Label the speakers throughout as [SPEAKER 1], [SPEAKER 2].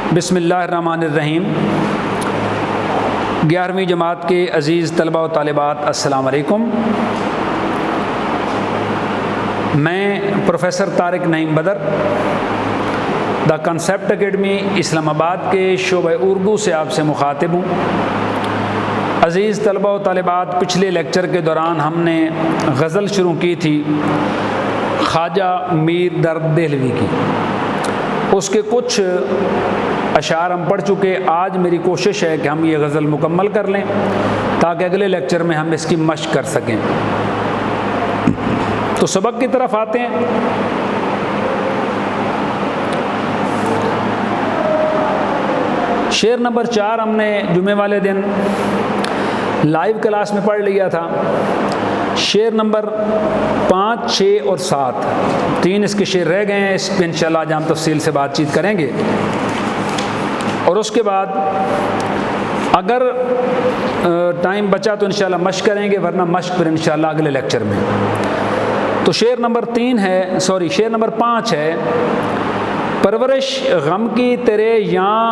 [SPEAKER 1] बिस्मिल्लाहिर्रहमानिर्रहीम। 11वीं जमात के अज़ीज़ तलबा व तालिबात, अस्सलाम वालेकुम। मैं प्रोफेसर तारिक नईम बदर द कंसेप्ट एकेडमी इस्लामाबाद के शोबे उर्दू से आपसे मुखातिब हूँ। अज़ीज़ तलबा व तालिबात, पिछले लेक्चर के दौरान हमने गज़ल शुरू की थी ख्वाजा मीर दर्द देहलवी की। उसके कुछ अशार हम पढ़ चुके। आज मेरी कोशिश है कि हम ये गज़ल मुकम्मल कर लें ताकि अगले लेक्चर में हम इसकी मश्क कर सकें। तो सबक की तरफ आते हैं। शेर नंबर 4 हमने जुमे वाले दिन लाइव क्लास में पढ़ लिया था। शेर नंबर 5, 6 और 7 3 इसके शेर रह गए हैं। इस पर इंशाल्लाह आज हम तफसील से बातचीत करेंगे और उसके बाद अगर टाइम बचा तो इंशाल्लाह मश्क करेंगे, वरना मश्क फिर इंशाल्लाह अगले लेक्चर में। तो शेर नंबर 5 है। परवरिश गम की तेरे यहाँ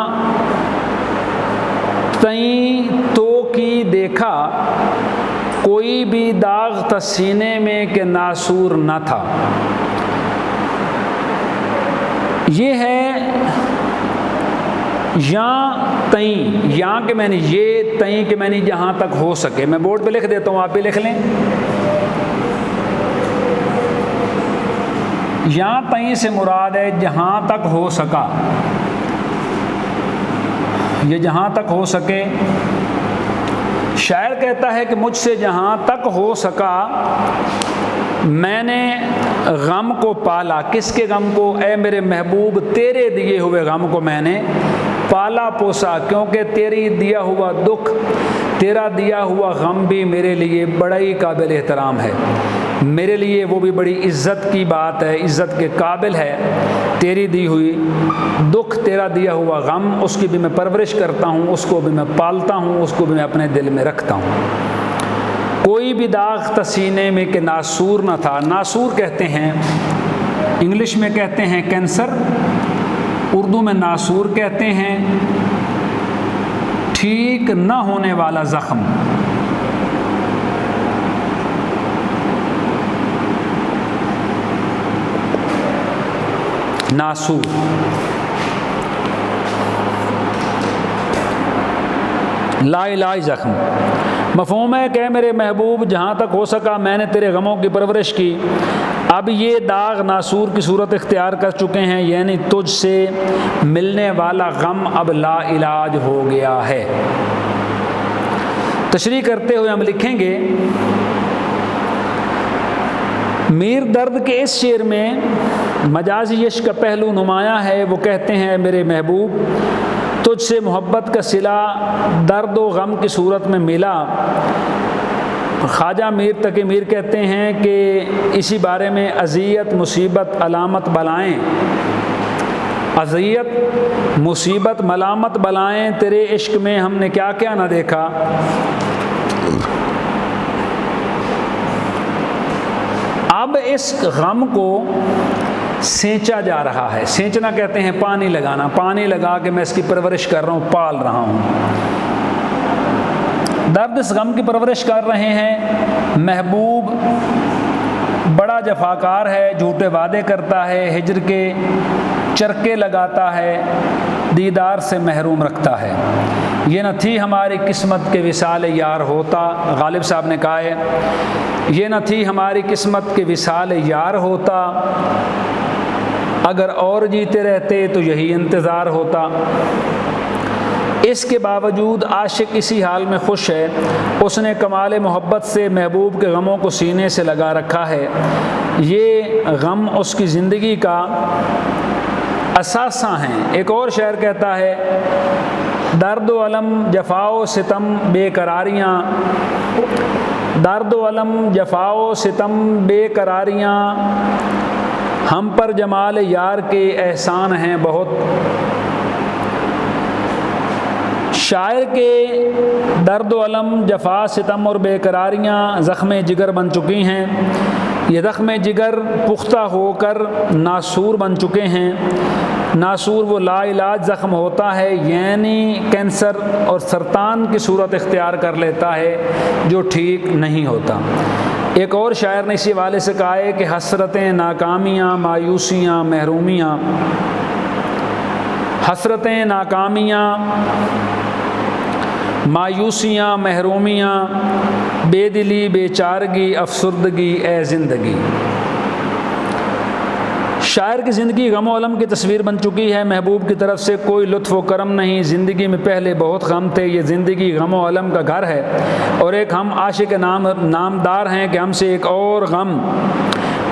[SPEAKER 1] तई तो की देखा, कोई भी दाग तसीने में के नासूर न था। ये है यहाँ तई, यहाँ के मैंने ये तई के मैंने जहाँ तक हो सके। मैं बोर्ड पे लिख देता हूँ, आप भी लिख लें। यहाँ तई से मुराद है जहाँ तक हो सका। ये जहाँ तक हो सके। शायर कहता है कि मुझसे जहाँ तक हो सका मैंने गम को पाला। किसके गम को? ए मेरे महबूब, तेरे दिए हुए गम को मैंने पाला पोसा, क्योंकि तेरी दिया हुआ दुख, तेरा दिया हुआ गम भी मेरे लिए बड़ा ही काबिल एहतराम है। मेरे लिए वो भी बड़ी इज़्ज़त की बात है, इज़्ज़त के काबिल है। तेरी दी हुई दुख, तेरा दिया हुआ गम, उसकी भी मैं परवरिश करता हूँ, उसको भी मैं पालता हूँ, उसको भी मैं अपने दिल में रखता हूँ। कोई भी दाग तसीने में के नासूर न था। नासूर कहते हैं, इंग्लिश में कहते हैं कैंसर, उर्दू में नासूर कहते हैं ठीक न होने वाला ज़ख्म। नासूर लाइलाज ज़ख्म। मफ़हूम है कि मेरे महबूब जहाँ तक हो सका मैंने तेरे गमों की परवरिश की। अब ये दाग नासूर की सूरत इख्तियार कर चुके हैं, यानी तुझसे मिलने वाला गम अब ला इलाज हो गया है। तशरीह करते हुए हम लिखेंगे, मीर दर्द के इस शेर में मजाजी इश्क का पहलू नुमायाँ है। वो कहते हैं मेरे महबूब तुझसे मोहब्बत का सिला दर्द व गम की सूरत में मिला। ख्वाजा मीर तकी मीर कहते हैं कि इसी बारे में अज़ियत मुसीबत अलामत बलाएँ, अज़ियत मुसीबत मलामत बलाएँ तेरे इश्क में हमने क्या क्या ना देखा। अब इस गम को सेंचा जा रहा है। सेंचना कहते हैं पानी लगाना। पानी लगा के मैं इसकी परवरिश कर रहा हूँ, पाल रहा हूँ। दर्द इस गम की परवरिश कर रहे हैं। महबूब बड़ा जफाकार है, झूठे वादे करता है, हिज्र के चरके लगाता है, दीदार से महरूम रखता है। ये न थी हमारी किस्मत के विसाल यार होता। गालिब साहब ने कहा है, ये न थी हमारी किस्मत के विसाल यार होता, अगर और जीते रहते तो यही इंतज़ार होता। इसके बावजूद आशिक इसी हाल में खुश है, उसने कमाल मोहब्बत से महबूब के गमों को सीने से लगा रखा है। ये गम उसकी ज़िंदगी का असासा हैं। एक और शायर कहता है, दर्द व अलम जफ़ाओ सितम बेकरारियाँ, दर्द व अलम जफ़ाओ सितम बेकरारियाँ, हम पर जमाल यार के एहसान हैं बहुत। शायर के दर्द व अलम जफ़ा सितम और बेकरारियाँ ज़ख्म जिगर बन चुकी हैं। ये ज़ख्म जिगर पुख्ता होकर नासूर बन चुके हैं। नासूर वो लाइलाज ज़ख्म होता है, यानी कैंसर और सरतान की सूरत इख्तियार कर लेता है जो ठीक नहीं होता। एक और शायर ने इसी हवाले से कहा है कि हसरतें, नाकामियाँ, मायूसियाँ, महरूमियाँ, हसरतें, नाकामियाँ, मायूसियाँ, महरूमियाँ, बेदिली, बेचारगी, अफसुर्दगी ए ज़िंदगी। शायर की ज़िंदगी गम अलम की तस्वीर बन चुकी है। महबूब की तरफ से कोई लुत्फ़ व करम नहीं, ज़िंदगी में पहले बहुत गम थे। ये ज़िंदगी गम अलम का घर है और एक हम आशिक नामदार हैं कि हमसे एक और गम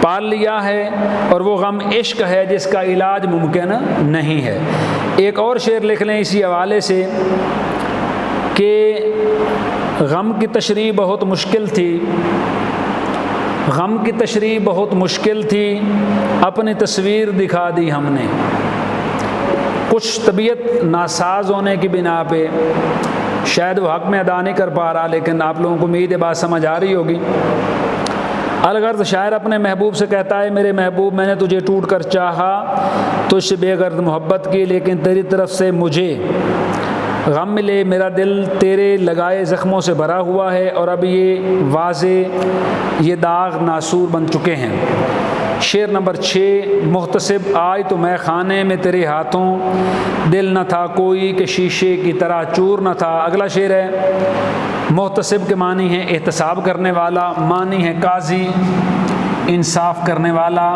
[SPEAKER 1] पाल लिया है और वो गम इश्क है जिसका इलाज मुमकिन नहीं है। एक और शेर लिख लें इसी हवाले से कि गम की तशरीह बहुत मुश्किल थी, गम की तशरीह बहुत मुश्किल थी, अपनी तस्वीर दिखा दी हमने। कुछ तबीयत नासाज होने की बिना पे शायद वो हक़ में अदा नहीं कर पा रहा, लेकिन आप लोगों को उम्मीद है बात समझ आ रही होगी। अलगर्द शायर अपने महबूब से कहता है, मेरे महबूब मैंने तुझे टूट कर चाहा, तुझसे बेगर्द मोहब्बत की, लेकिन तेरी तरफ से मुझे गम मिले। मेरा दिल तेरे लगाए ज़ख्मों से भरा हुआ है और अब ये वाज़े, ये दाग नासूर बन चुके हैं। शेर नंबर 6, मुहतसिब आज तो मैं खाने में तेरे हाथों, दिल न था कोई कि शीशे की तरह चूर न था। अगला शेर है, मुहतसिब के मानी है एहतसाब करने वाला, मानी है काजी इंसाफ करने वाला।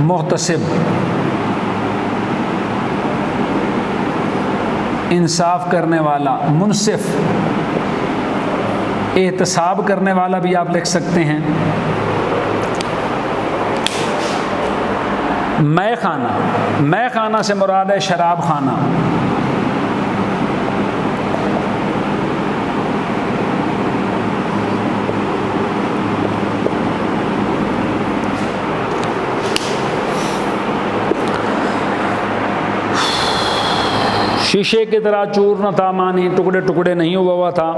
[SPEAKER 1] मुहतसिब इंसाफ करने वाला, मुनसिफ एहतसाब करने वाला भी आप लिख सकते हैं। मै खाना, मै खाना से मुराद है शराब खाना। शीशे की तरह चूर न था, मानी टुकड़े टुकड़े नहीं हुआ था।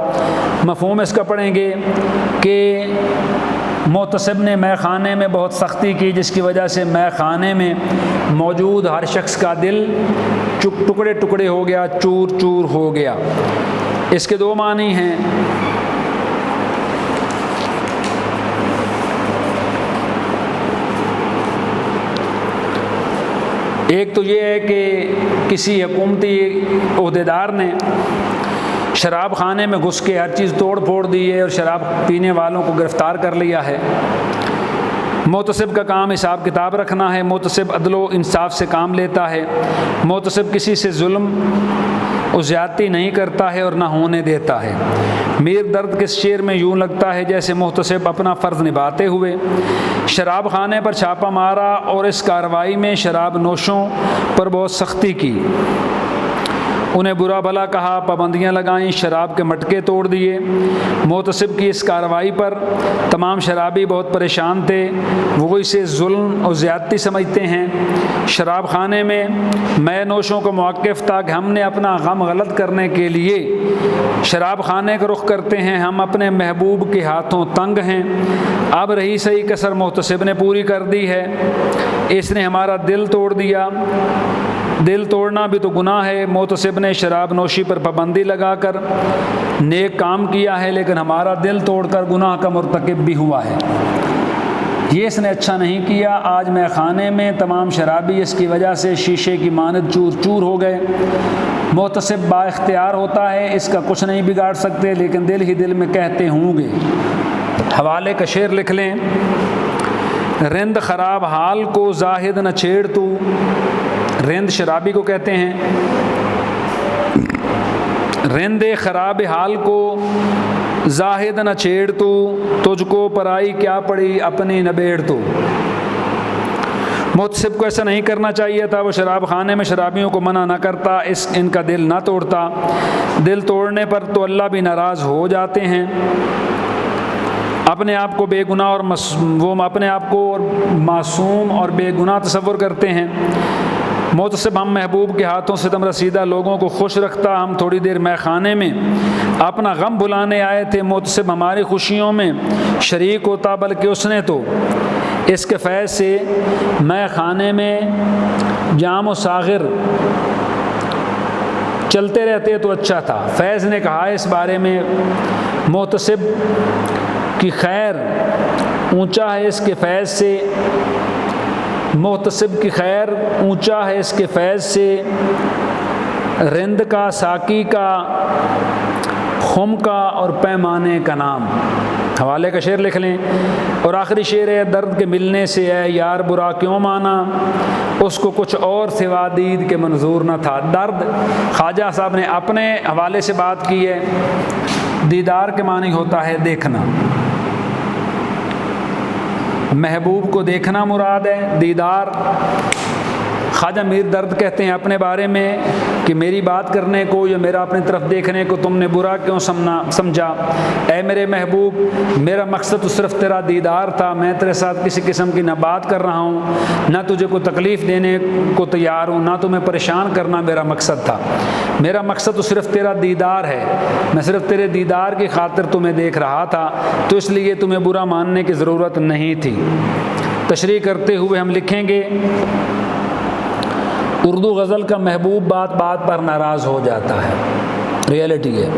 [SPEAKER 1] मफ़हूम इसका पढ़ेंगे कि मुहतसिब ने मैं खाने में बहुत सख्ती की, जिसकी वजह से मैं खाने में मौजूद हर शख्स का दिल टुकड़े टुकड़े हो गया, चूर चूर हो गया। इसके दो मानी हैं। एक तो ये है कि किसी हुकूमती ओहदेदार ने शराब खाने में घुस के हर चीज़ तोड़ फोड़ दी है और शराब पीने वालों को गिरफ़्तार कर लिया है। मुहतसिब का काम हिसाब किताब रखना है, मुहतसिब अदलो इंसाफ से काम लेता है, मुहतसिब किसी से जुल्म और ज़्यादती नहीं करता है और ना होने देता है। मीर दर्द के शेर में यूँ लगता है जैसे मुहतसिब अपना फ़र्ज़ निभाते हुए शराब खाने पर छापा मारा और इस कार्रवाई में शराब नोशों पर बहुत सख्ती की, उन्हें बुरा भला कहा, पाबंदियाँ लगाईं, शराब के मटके तोड़ दिए। मुहतसिब की इस कार्रवाई पर तमाम शराबी बहुत परेशान थे, वो इसे जुल्म और ज़्यादती समझते हैं। शराब खाने में मैं नोशों को मौक़िफ़ था कि हमने अपना गम गलत करने के लिए शराब खाने का रुख करते हैं, हम अपने महबूब के हाथों तंग हैं। अब रही सही कसर मुहतसिब ने पूरी कर दी है, इसने हमारा दिल तोड़ दिया। दिल तोड़ना भी तो गुनाह है। मुहतसिब ने शराब नोशी पर पाबंदी लगाकर नेक काम किया है, लेकिन हमारा दिल तोड़कर गुनाह का मुर्तकिब भी हुआ है। ये इसने अच्छा नहीं किया। आज मैं खाने में तमाम शराबी इसकी वजह से शीशे की मानद चूर चूर हो गए। मुहतसिब बाइख्तियार होता है, इसका कुछ नहीं बिगाड़ सकते, लेकिन दिल ही दिल में कहते होंगे। हवाले का शेर लिख लें, रिंद ख़राब हाल को जाहिद न छेड़ तू। रिंद शराबी को कहते हैं। रिंदे ख़राब हाल को जाहिद न छेड़ तू, तुझको पराई क्या पड़ी अपनी नबेड़ तू। मुहतसिब को ऐसा नहीं करना चाहिए था। वो शराब खाने में शराबियों को मना ना करता, इनका दिल ना तोड़ता। दिल तोड़ने पर तो अल्लाह भी नाराज़ हो जाते हैं। अपने आप को बेगुनाह और वो अपने आप को और मासूम और बेगुनाह तसव्वुर करते हैं। मुहतसिब हम महबूब के हाथों से तम रसीदा लोगों को खुश रखता। हम थोड़ी देर मैं खाने में अपना गम भुलाने आए थे, मुहतसिब हमारी खुशियों में शरीक होता, बल्कि उसने तो इसके फैज़ से मैं खाने में जाम व सागिर चलते रहते तो अच्छा था। फैज़ ने कहा इस बारे में, मोहतसिब की खैर ऊंचा है इसके फैज़ से, मोहतसिब की खैर ऊंचा है इसके फैज़ से, रिंद का, साकी का, खुम का और पैमाने का नाम। हवाले का शेर लिख लें। और आखिरी शेर है, दर्द के मिलने से है यार बुरा क्यों माना, उसको कुछ और सिवा दीद के मंजूर न था। दर्द ख्वाजा साहब ने अपने हवाले से बात की है। दीदार के मानी होता है देखना, महबूब को देखना मुराद है। दीदार ख्वाजा मीर दर्द कहते हैं अपने बारे में कि मेरी बात करने को या मेरा अपनी तरफ देखने को तुमने बुरा क्यों समझा। ऐ मेरे महबूब, मेरा मकसद तो सिर्फ तेरा दीदार था। मैं तेरे साथ किसी किस्म की ना बात कर रहा हूँ, ना तुझे कोई तकलीफ़ देने को तैयार हूँ, ना तुम्हें परेशान करना मेरा मकसद था। मेरा मकसद तो सिर्फ तेरा दीदार है। मैं सिर्फ तेरे दीदार की खातिर तुम्हें देख रहा था, तो इसलिए तुम्हें बुरा मानने की ज़रूरत नहीं थी। तशरीह करते हुए हम लिखेंगे, उर्दू गज़ल का महबूब बात बात पर नाराज़ हो जाता है। रियलिटी है।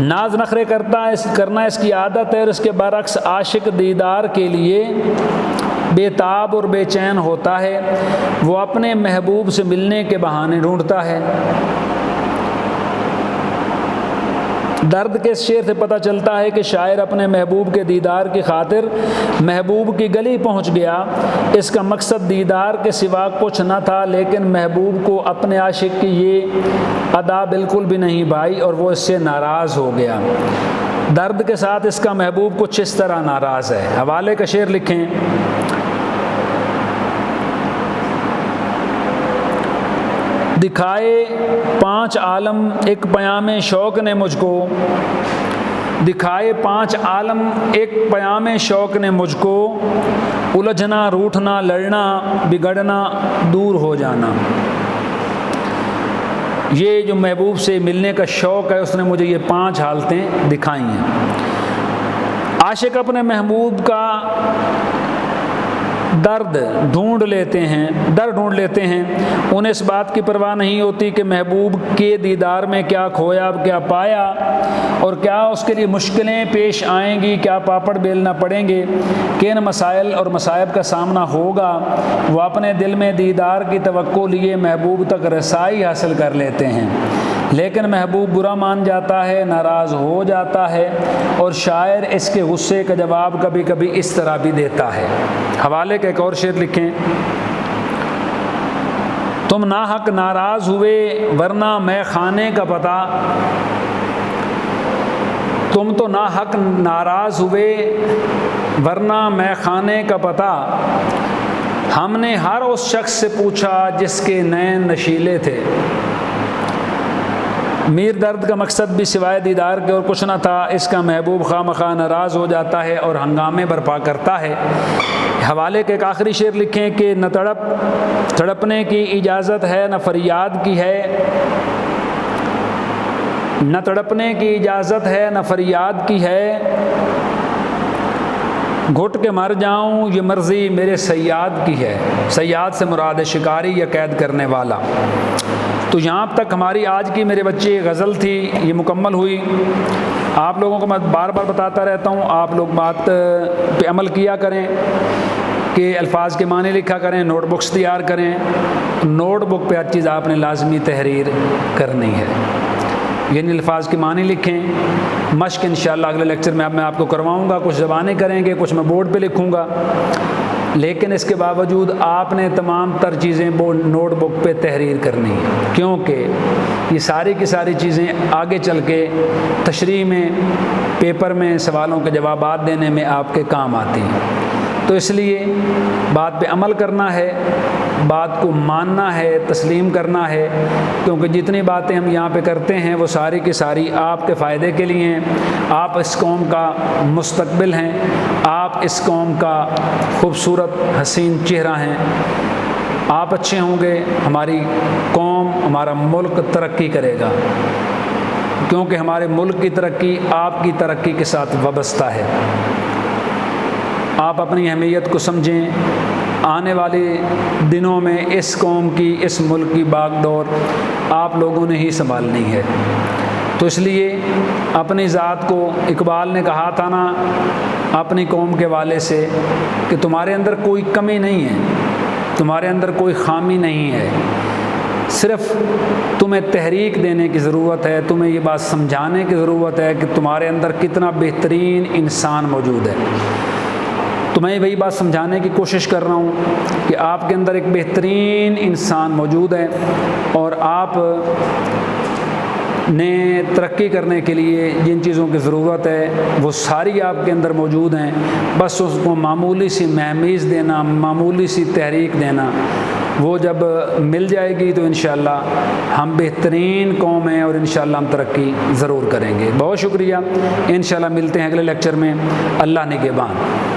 [SPEAKER 1] नाज नखरे करना इसकी आदत है, और इसके बरक्स आशिक दीदार के लिए बेताब और बेचैन होता है। वो अपने महबूब से मिलने के बहाने ढूंढता है। दर्द के शेर से पता चलता है कि शायर अपने महबूब के दीदार की खातिर महबूब की गली पहुंच गया। इसका मकसद दीदार के सिवा कुछ न था, लेकिन महबूब को अपने आशिक की ये अदा बिल्कुल भी नहीं भाई, और वो इससे नाराज़ हो गया। दर्द के साथ इसका महबूब कुछ इस तरह नाराज़ है। हवाले का शेर लिखें, दिखाए 5 आलम एक पयामे शौक़ ने मुझको, दिखाए 5 आलम एक पयामे शौक़ ने मुझको, उलझना, रूठना, लड़ना, बिगड़ना, दूर हो जाना। ये जो महबूब से मिलने का शौक़ है, उसने मुझे ये 5 हालतें दिखाई हैं। आशिक अपने महबूब का दर्द ढूंढ लेते हैं। उन्हें इस बात की परवाह नहीं होती कि महबूब के दीदार में क्या खोया, क्या पाया, और क्या उसके लिए मुश्किलें पेश आएंगी, क्या पापड़ बेलना पड़ेंगे, किन मसाइल और मसाइब का सामना होगा। वो अपने दिल में दीदार की तवक्को लिए महबूब तक रसाई हासिल कर लेते हैं। लेकिन महबूब बुरा मान जाता है, नाराज़ हो जाता है, और शायर इसके गुस्से का जवाब कभी कभी इस तरह भी देता है। हवाले का एक और शेर लिखें, तुम नाहक नाराज़ हुए वरना मैं खाने का पता, तुम तो नाहक नाराज़ हुए वरना मैं खाने का पता, हमने हर उस शख्स से पूछा जिसके नैन नशीले थे। मीर दर्द का मकसद भी सिवाय दीदार के और कुछ न था। इसका महबूब खामखा नाराज़ हो जाता है और हंगामे बर्पा करता है। हवाले के एक आखिरी शेर लिखें कि न तड़पने की इजाज़त है न फरियाद की है, न तड़पने की इजाज़त है न फरियाद की है, घुट के मर जाऊं ये मर्ज़ी मेरे सयाद की है। सयाद से मुराद शिकारी या कैद करने वाला। तो यहाँ तक हमारी आज की मेरे बच्चे गज़ल थी, ये मुकम्मल हुई। आप लोगों को मैं बार बार बताता रहता हूँ, आप लोग बात पे अमल किया करें कि अल्फाज के माने लिखा करें, नोटबुक्स तैयार करें। नोटबुक पे हर चीज़ आपने लाजमी तहरीर करनी है, यानी अल्फाज के माने लिखें। मश्क इंशाअल्लाह अगले लेक्चर में मैं आपको करवाऊँगा। कुछ ज़बानें करेंगे, कुछ मैं बोर्ड पे लिखूँगा, लेकिन इसके बावजूद आपने तमाम तर चीज़ें बोर्ड नोटबुक पे तहरीर करनी है, क्योंकि ये सारी की सारी चीज़ें आगे चल के तशरीह में, पेपर में सवालों के जवाबात देने में आपके काम आती हैं। तो इसलिए बात पे अमल करना है, बात को मानना है, तस्लीम करना है, क्योंकि जितनी बातें हम यहाँ पे करते हैं वो सारी की सारी आपके फ़ायदे के लिए हैं। आप इस कौम का मुस्तकबिल हैं, आप इस कौम का खूबसूरत हसीन चेहरा हैं। आप अच्छे होंगे, हमारी कौम, हमारा मुल्क तरक्की करेगा, क्योंकि हमारे मुल्क की तरक्की आपकी तरक्की के साथ वाबस्ता है। आप अपनी अहमियत को समझें। आने वाले दिनों में इस कौम की, इस मुल्क की बागडोर आप लोगों ने ही संभालनी है। तो इसलिए अपनी ज़ात को, इकबाल ने कहा था ना अपनी कौम के वाले से कि तुम्हारे अंदर कोई कमी नहीं है, तुम्हारे अंदर कोई खामी नहीं है, सिर्फ़ तुम्हें तहरीक देने की ज़रूरत है, तुम्हें ये बात समझाने की ज़रूरत है कि तुम्हारे अंदर कितना बेहतरीन इंसान मौजूद है। तो मैं वही बात समझाने की कोशिश कर रहा हूँ कि आपके अंदर एक बेहतरीन इंसान मौजूद है और आप ने तरक्की करने के लिए जिन चीज़ों की ज़रूरत है वो सारी आपके अंदर मौजूद हैं। बस उसको मामूली सी महमीज़ देना, मामूली सी तहरीक देना, वो जब मिल जाएगी तो इंशाअल्लाह हम बेहतरीन कौम हैं और इंशाअल्लाह हम तरक्की ज़रूर करेंगे। बहुत शुक्रिया। इंशाअल्लाह मिलते हैं अगले लेक्चर में। अल्लाह निगहबान।